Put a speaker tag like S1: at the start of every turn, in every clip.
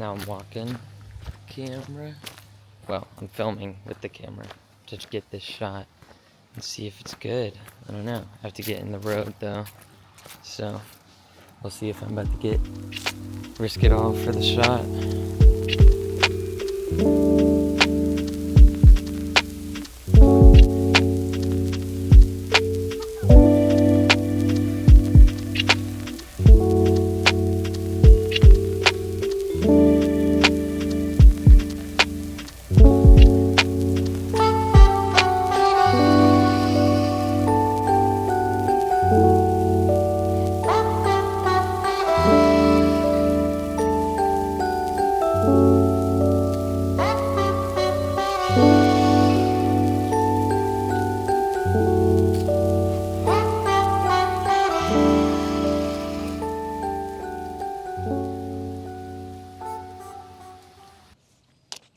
S1: Now I'm walking camera. Well, I'm filming with the camera to get this shot and see if it's good. I don't know. I have to get in the road though. So we'll see if I'm about to risk it all for the shot.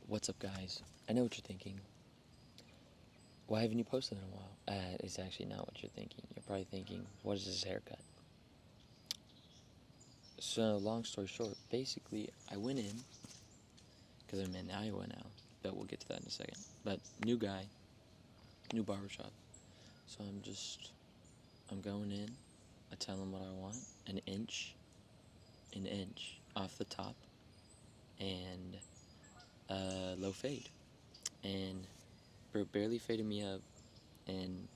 S1: What's up, guys? I know what you're thinking. Why haven't you posted in a while? It's actually not what you're thinking. You're probably thinking, what is this haircut? So, long story short, basically, I went in, because I'm in Iowa now, but we'll get to that in a second. But, new guy, new barbershop. So I'm going in, I tell him what I want, an inch off the top, and low fade. And barely faded me up and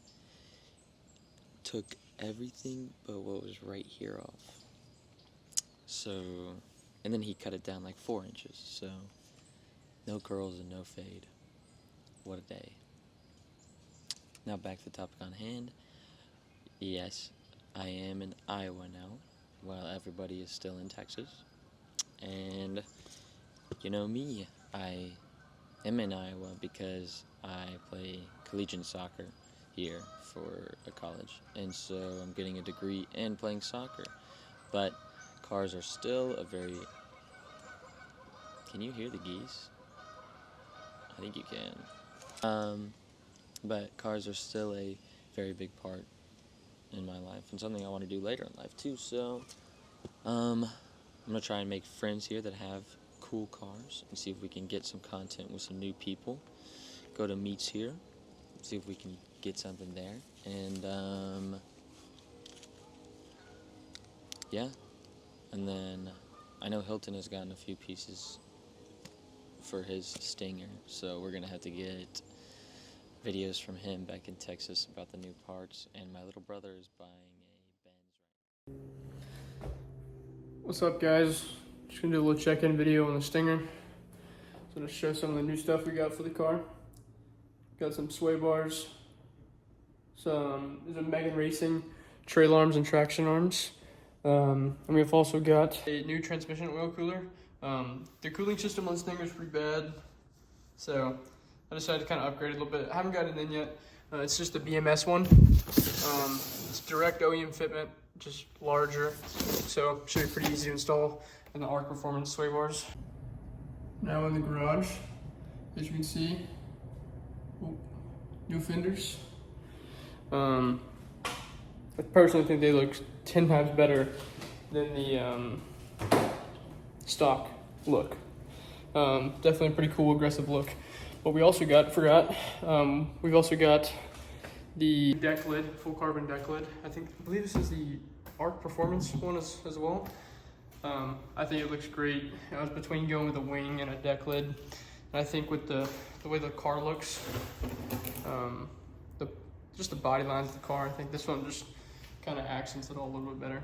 S1: took everything but what was right here off. So, and then he cut it down like 4 inches. So, no curls and no fade. What a day. Now back to the topic on hand. Yes, I am in Iowa now, while everybody is still in Texas. And you know me, I am in Iowa because I play collegiate soccer here for a college, and so I'm getting a degree and playing soccer. But cars are still a very... Can you hear the geese? I think you can. But cars are still a very big part in my life, and something I want to do later in life too. So, I'm gonna try and make friends here that have cool cars and see if we can get some content with some new people. Go to meets here, see if we can get something there, and yeah. And then I know Hilton has gotten a few pieces for his Stinger, so we're gonna have to get videos from him back in Texas about the new parts. And my little brother is buying a Benz.
S2: What's up, guys? Just gonna do a little check-in video on the Stinger. So to show some of the new stuff we got for the car. Got some sway bars, there's a Megan Racing trail arms and traction arms. And we've also got a new transmission oil cooler. The cooling system on the Stinger is pretty bad, so I decided to kind of upgrade it a little bit. I haven't got it in yet. It's just the BMS one. It's direct OEM fitment, just larger, so should be pretty easy to install. And the ARC Performance sway bars. Now in the garage, as you can see, new fenders. I personally think they look 10 times better than the stock look. Definitely a pretty cool, aggressive look. But we also got, we've also got the deck lid, full carbon deck lid. I believe this is the ARC Performance one as well. I think it looks great. I was between going with a wing and a deck lid. And I think with the way the car looks, just the body lines of the car, I think this one just kind of accents it all a little bit better.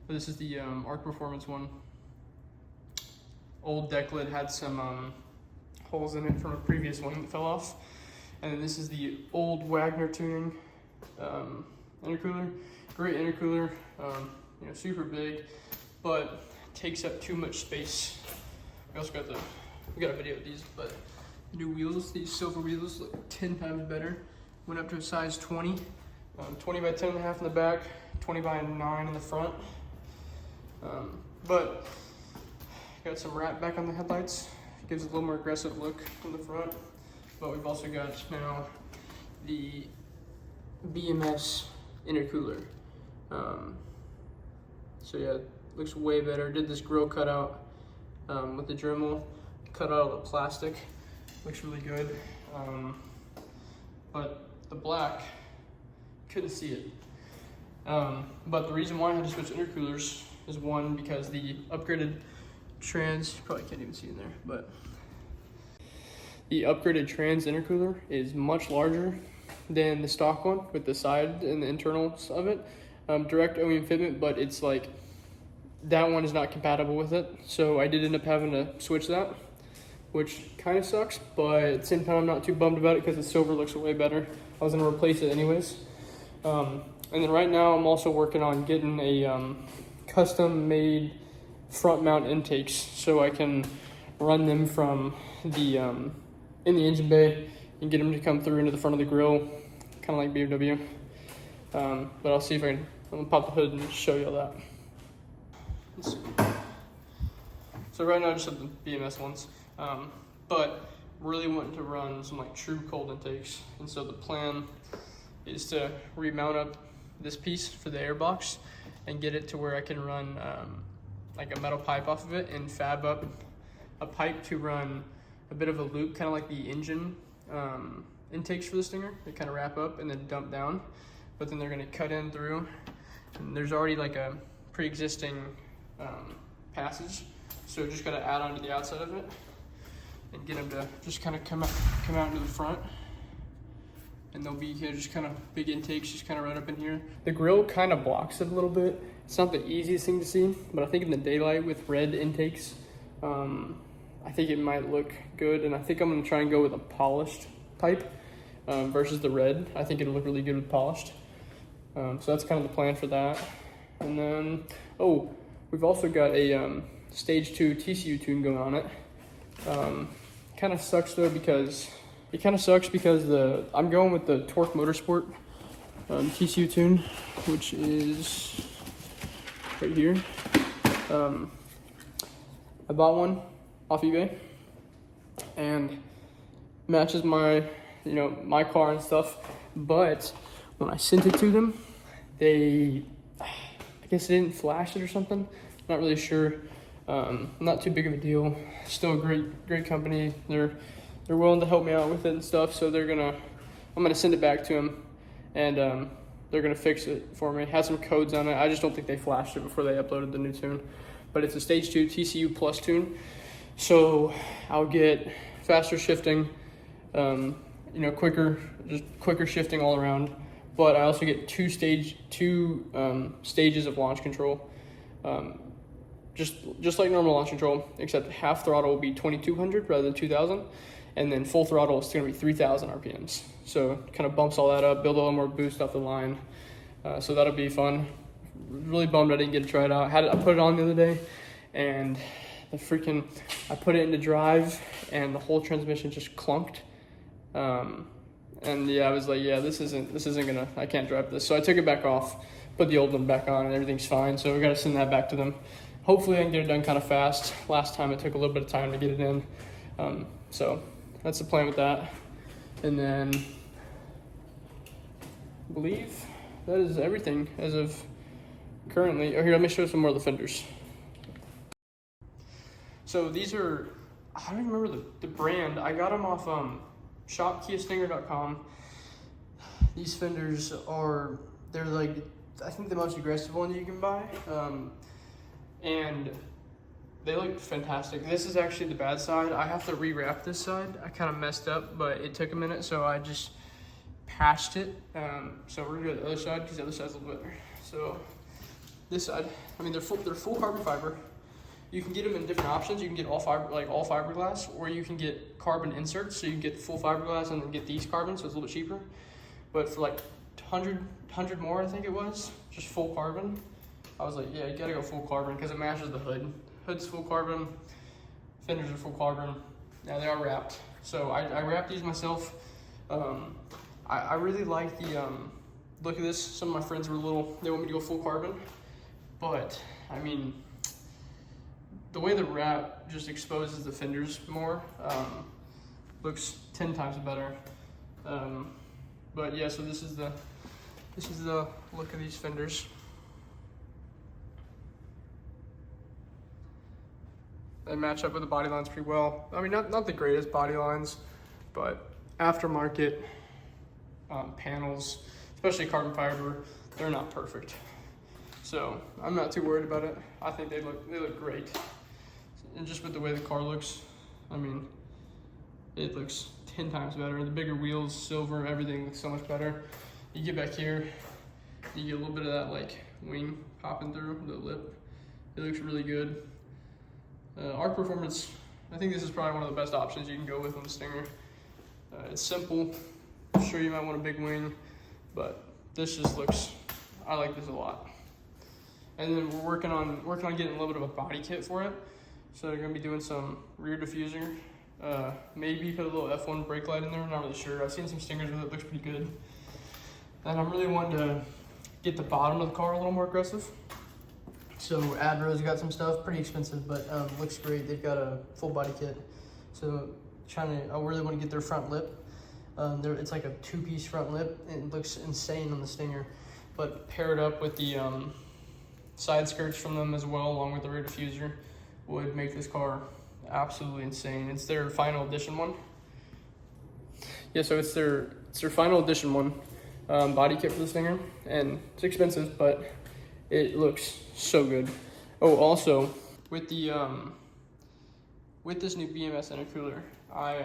S2: But this is the ARC Performance one. Old deck lid had some holes in it from a previous wing that fell off. And then this is the old Wagner tuning intercooler. Great intercooler, super big, but takes up too much space. We also got we got a video of these, but the new wheels, these silver wheels, look 10 times better. Went up to a size 20, 20 by 10.5 in the back, 20 by 9 in the front. But got some wrap back on the headlights. Gives a little more aggressive look from the front. But we've also got now the BMS intercooler. So yeah, looks way better. Did this grill cutout with the Dremel, cut out all the plastic. Looks really good. But the black, couldn't see it. But the reason why I had to switch intercoolers is one, because the upgraded trans, you probably can't even see in there, but the upgraded trans intercooler is much larger than the stock one with the side and the internals of it. Direct OEM fitment, but it's like, that one is not compatible with it. So I did end up having to switch that, which kind of sucks, but at the same time, I'm not too bummed about it because the silver looks way better. I was gonna replace it anyways. And then right now I'm also working on getting a custom made front mount intakes so I can run them from the in the engine bay and get them to come through into the front of the grill, kind of like BMW. But I'll see if I'm gonna pop the hood and show you all that. Let's see. So right now I just have the BMS ones, but really wanting to run some like true cold intakes. And so the plan is to remount up this piece for the air box and get it to where I can run like a metal pipe off of it and fab up a pipe to run a bit of a loop, kind of like the engine intakes for the Stinger. They kind of wrap up and then dump down, but then they're going to cut in through, and there's already like a pre-existing passage, so just got to add on to the outside of it and get them to just kind of come out into the front. And they'll be here, just kind of big intakes, just kind of right up in here. The grill kind of blocks it a little bit. It's not the easiest thing to see, but I think in the daylight with red intakes, I think it might look good. And I think I'm gonna try and go with a polished pipe versus the red. I think it'll look really good with polished. So that's kind of the plan for that. And then, we've also got a stage 2 TCU tune going on it. Kind of sucks though, because I'm going with the Torque Motorsport TCU tune, which is right here. I bought one off eBay and matches my car and stuff. But when I sent it to them, I guess they didn't flash it or something. Not really sure. Not too big of a deal. Still a great company. They're willing to help me out with it and stuff, so I'm gonna send it back to them, and they're gonna fix it for me. It has some codes on it. I just don't think they flashed it before they uploaded the new tune, but it's a stage 2 TCU plus tune, so I'll get faster shifting, quicker shifting all around. But I also get two stages of launch control. Just like normal launch control, except half throttle will be 2200 rather than 2000, and then full throttle is going to be 3000 RPMs. So kind of bumps all that up, build a little more boost off the line. So that'll be fun. Really bummed I didn't get to try it out. I put it on the other day, and I put it into drive, and the whole transmission just clunked. And yeah, I was like, this isn't gonna, I can't drive this. So I took it back off, put the old one back on, and everything's fine. So we got to send that back to them. Hopefully I can get it done kind of fast. Last time it took a little bit of time to get it in. So that's the plan with that. And then I believe that is everything as of currently. Oh, here, let me show some more of the fenders. So these are, I don't even remember the brand. I got them off shopkiastinger.com. These fenders they're like, I think the most aggressive one you can buy. And they look fantastic. This is actually the bad side. I have to rewrap this side. I kind of messed up, but it took a minute, so I just patched it. So we're gonna go to the other side because the other side's a little better. So this side, I mean, they're full carbon fiber. You can get them in different options. You can get all fiberglass, or you can get carbon inserts. So you can get full fiberglass and then get these carbon, so it's a little bit cheaper. But for like 100 more, I think it was, just full carbon. I was like, yeah, you gotta go full carbon because it matches the hood. Hood's full carbon, fenders are full carbon. Yeah, they are wrapped. So I wrapped these myself. I really like the look of this. Some of my friends they want me to go full carbon. But, I mean, the way the wrap just exposes the fenders more, looks 10 times better. But yeah, so this is the look of these fenders. They match up with the body lines pretty well. I mean, not the greatest body lines, but aftermarket panels, especially carbon fiber, they're not perfect. So I'm not too worried about it. I think they look great. And just with the way the car looks, I mean, it looks 10 times better. The bigger wheels, silver, everything looks so much better. You get back here, you get a little bit of that like wing popping through the lip. It looks really good. Arc Performance, I think this is probably one of the best options you can go with on the Stinger. It's simple. I'm sure you might want a big wing, but this just looks, I like this a lot. And then we're working on getting a little bit of a body kit for it. So they're gonna be doing some rear diffuser. Maybe put a little F1 brake light in there, I'm not really sure. I've seen some Stingers with it, looks pretty good. And I'm really wanting to get the bottom of the car a little more aggressive. So Adro's got some stuff, pretty expensive, but looks great. They've got a full body kit. So I really want to get their front lip. It's like a 2-piece front lip, and it looks insane on the Stinger. But paired up with the side skirts from them as well, along with the rear diffuser, would make this car absolutely insane. It's their final edition one. Yeah, so it's their final edition one, body kit for the Stinger, and it's expensive, but it looks so good. Oh, also with the with this new BMS intercooler, I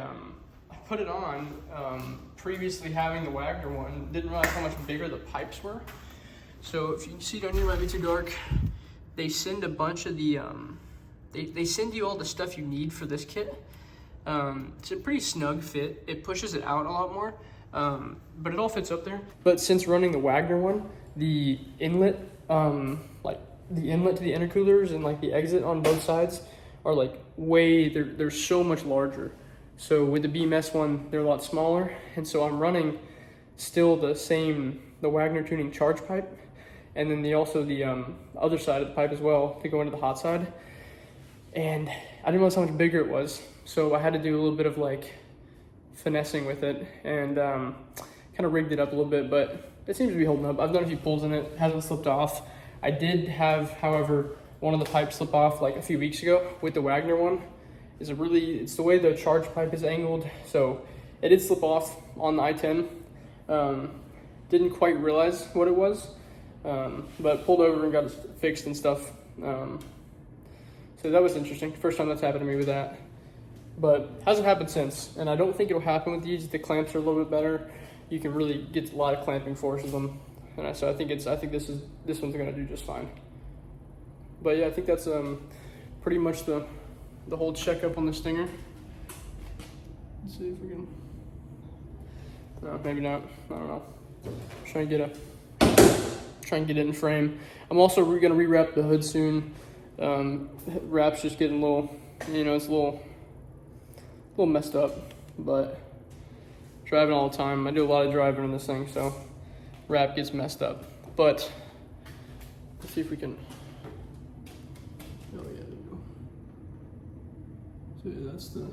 S2: put it on. Previously having the Wagner one, didn't realize how much bigger the pipes were. So if you can see down here, might be too dark. They send a bunch of the they send you all the stuff you need for this kit. It's a pretty snug fit. It pushes it out a lot more, but it all fits up there. But since running the Wagner one, the inlet, like the inlet to the intercoolers and like the exit on both sides are like they're so much larger. So with the BMS one, they're a lot smaller, and so I'm running still the Wagner tuning charge pipe, and then the other side of the pipe as well to go into the hot side. And I didn't realize how much bigger it was, so I had to do a little bit of like finessing with it and kind of rigged it up a little bit, but it seems to be holding up. I've done a few pulls in it, hasn't slipped off. I did have, however, one of the pipes slip off like a few weeks ago with the Wagner one. It's the way the charge pipe is angled, so it did slip off on the i10. Didn't quite realize what it was, but pulled over and got it fixed and stuff. So that was interesting. First time that's happened to me with that, but hasn't happened since. And I don't think it'll happen with these. The clamps are a little bit better. You can really get a lot of clamping force with them, and so I think this one's gonna do just fine. But yeah, I think that's pretty much the whole checkup on the Stinger. Let's see if we can. No, maybe not. I don't know. Try and get it in frame. I'm also gonna rewrap the hood soon. Wrap's just getting a little, it's a little messed up, but driving all the time. I do a lot of driving on this thing, so wrap gets messed up. But let's see if we can. Oh yeah, there we go. So yeah,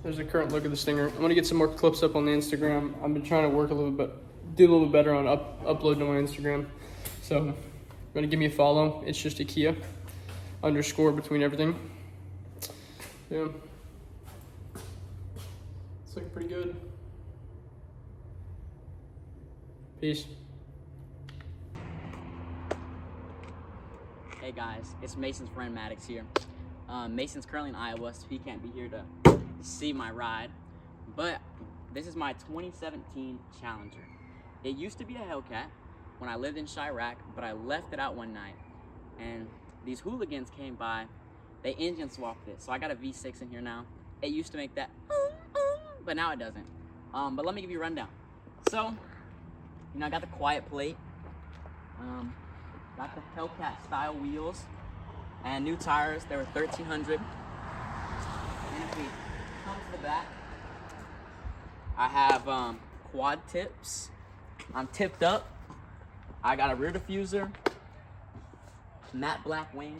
S2: there's the current look of the Stinger. I'm gonna get some more clips up on the Instagram. I've been trying to work do a little bit better on uploading to my Instagram. So I'm gonna give me a follow. It's just IKEA _ between everything. Yeah. It's looking pretty good. Peace.
S3: Hey guys, it's Mason's friend Maddox here. Mason's currently in Iowa, so he can't be here to see my ride. But this is my 2017 Challenger. It used to be a Hellcat when I lived in Chirac, but I left it out one night. And these hooligans came by, they engine swapped it. So I got a V6 in here now. It used to make that, but now it doesn't. But let me give you a rundown. So, I got the quiet plate. Got the Hellcat style wheels and new tires. They were 1300. And if we come to the back, I have quad tips. I'm tipped up. I got a rear diffuser, matte black wing.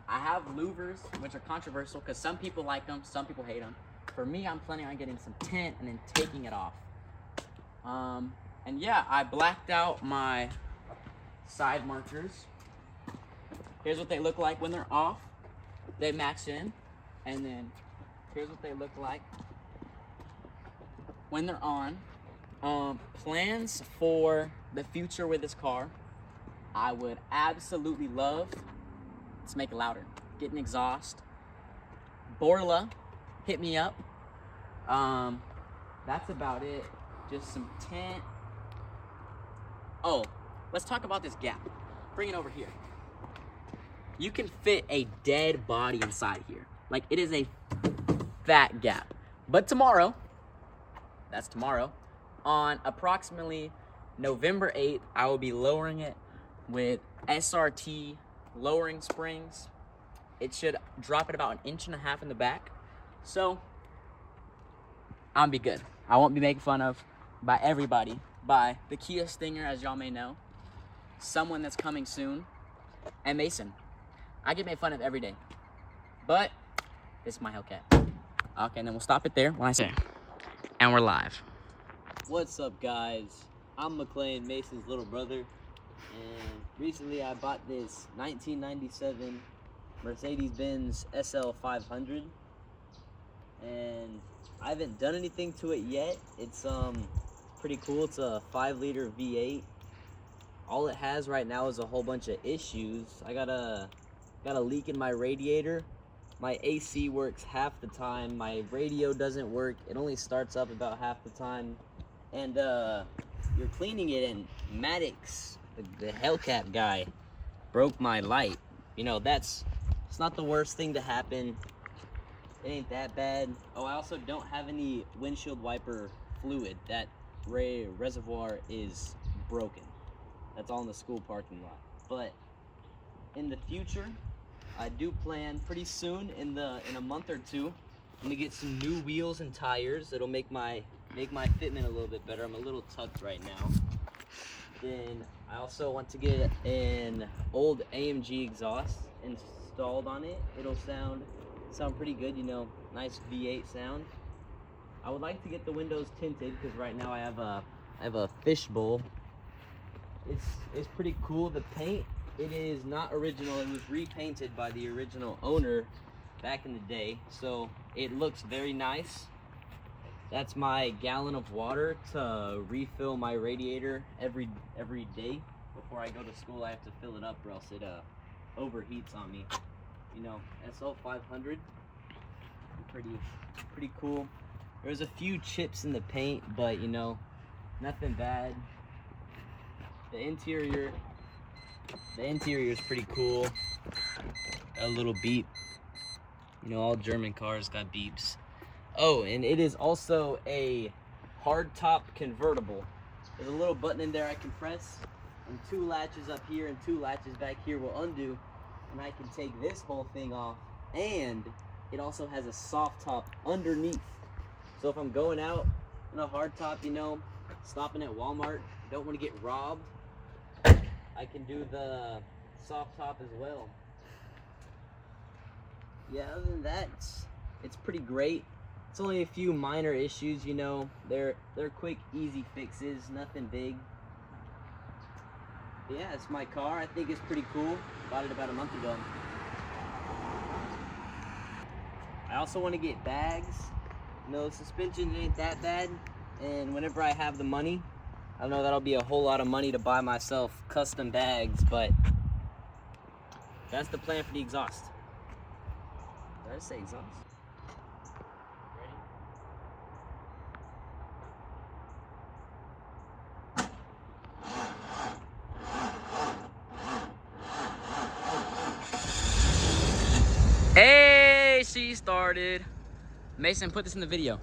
S3: I have louvers, which are controversial because some people like them, some people hate them. For me, I'm planning on getting some tint and then taking it off. And yeah, I blacked out my side markers. Here's what they look like when they're off. They match in. And then here's what they look like when they're on. Plans for the future with this car. I would absolutely love to make it louder. Get an exhaust. Borla, hit me up. That's about it. Just some tent. Oh, let's talk about this gap. Bring it over here. You can fit a dead body inside here. Like, it is a fat gap. But tomorrow, that's tomorrow, on approximately November 8th, I will be lowering it with SRT lowering springs. It should drop it about 1.5 inches in the back. So, I'll be good. I won't be making fun of by everybody, by the Kia Stinger, as y'all may know, someone that's coming soon, and Mason. I get made fun of every day, but this is my Hellcat. Okay, and then we'll stop it there when I say, and we're live.
S4: What's up, guys? I'm McLean, Mason's little brother, and recently I bought this 1997 Mercedes-Benz SL 500, and I haven't done anything to it yet. It's pretty cool. It's a 5-liter V8. All it has right now is a whole bunch of issues. I got a leak in my radiator. My AC works half the time. My radio doesn't work. It only starts up about half the time. And you're cleaning it, and Maddox, the Hellcat guy, broke my light. You know, it's not the worst thing to happen. It ain't that bad. Oh, I also don't have any windshield wiper fluid. That reservoir is broken. That's all in the school parking lot. But in the future, I do plan pretty soon, in a month or two, I'm gonna get some new wheels and tires. It'll make my fitment a little bit better. I'm a little tucked right now. Then I also want to get an old AMG exhaust installed on it. It'll sound pretty good, you know, nice V8 sound. I would like to get the windows tinted because right now I have a fishbowl. It's pretty cool. The paint, it is not original. It was repainted by the original owner back in the day, so it looks very nice. That's my gallon of water to refill my radiator every day. Before I go to school, I have to fill it up or else it overheats on me. You know, SL 500, pretty cool. There's a few chips in the paint, but you know, nothing bad. The interior is pretty cool. A little beep. You know, all German cars got beeps. Oh, and it is also a hardtop convertible. There's a little button in there I can press, and 2 latches up here and 2 latches back here will undo, and I can take this whole thing off. And it also has a soft top underneath. So if I'm going out in a hardtop, you know, stopping at Walmart, don't want to get robbed, I can do the soft top as well. Yeah, other than that, it's pretty great. It's only a few minor issues, you know. They're quick, easy fixes, nothing big. But yeah, it's my car. I think it's pretty cool. Bought it about a month ago. I also want to get bags. You know, suspension ain't that bad. And whenever I have the money, I know that'll be a whole lot of money to buy myself custom bags, but that's the plan for the exhaust. Did I say exhaust?
S3: Hey, she started. Mason, put this in the video.